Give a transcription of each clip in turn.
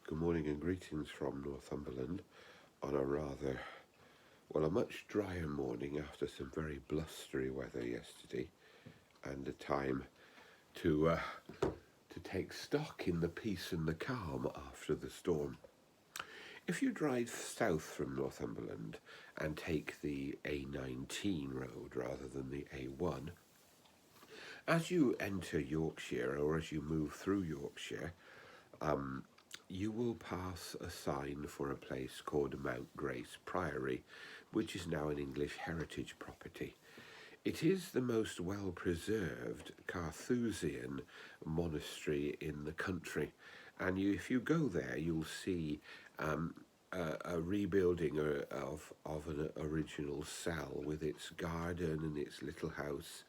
Good morning and greetings from Northumberland on a much drier morning after some very blustery weather yesterday, and a time to take stock in the peace and the calm after the storm. If you drive south from Northumberland and take the A19 road rather than the A1, as you enter Yorkshire or as you move through Yorkshire, you will pass a sign for a place called Mount Grace Priory, which is now an English heritage property. It is the most well-preserved Carthusian monastery in the country, and if you go there, you'll see a rebuilding of an original cell with its garden and its little house,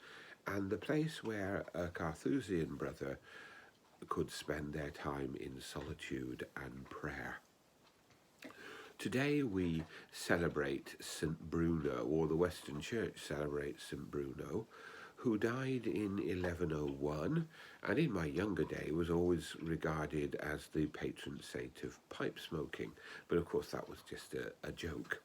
and the place where a Carthusian brother could spend their time in solitude and prayer. Today we celebrate St. Bruno, or the Western Church celebrates St. Bruno, who died in 1101 and in my younger day was always regarded as the patron saint of pipe smoking, but of course that was just a joke.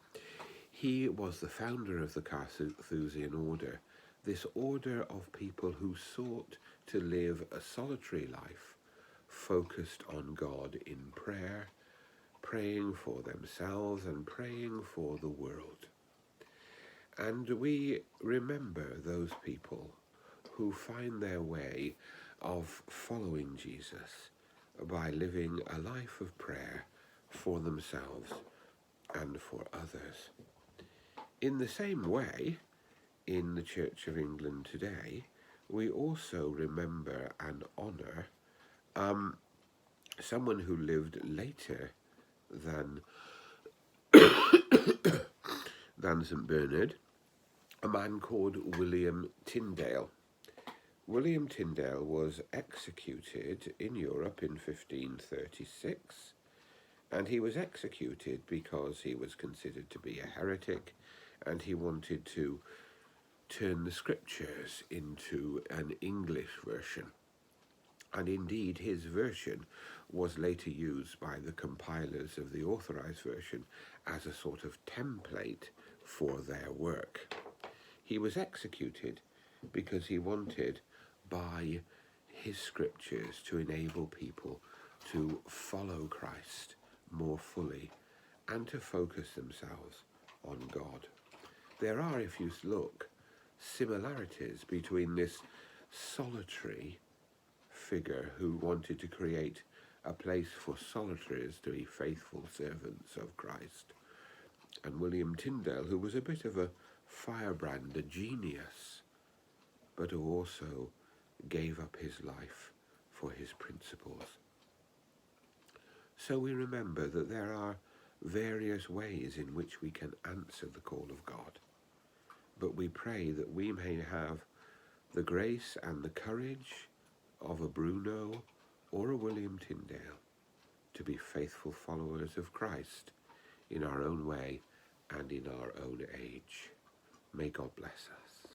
He was the founder of the Carthusian order, this order of people who sought to live a solitary life, focused on God in prayer, praying for themselves and praying for the world. And we remember those people who find their way of following Jesus by living a life of prayer for themselves and for others. In the same way, in the Church of England today, we also remember and honour someone who lived later than St. Bernard, a man called William Tyndale. William Tyndale was executed in Europe in 1536, and he was executed because he was considered to be a heretic, and he wanted to turn the scriptures into an English version. And indeed, his version was later used by the compilers of the Authorized Version as a sort of template for their work. He was executed because he wanted, by his scriptures, to enable people to follow Christ more fully and to focus themselves on God. There are, if you look, similarities between this solitary figure who wanted to create a place for solitaries to be faithful servants of Christ, and William Tyndale, who was a bit of a firebrand, a genius, but who also gave up his life for his principles. So we remember that there are various ways in which we can answer the call of God, but we pray that we may have the grace and the courage of a Bruno or a William Tyndale to be faithful followers of Christ in our own way and in our own age. May God bless us.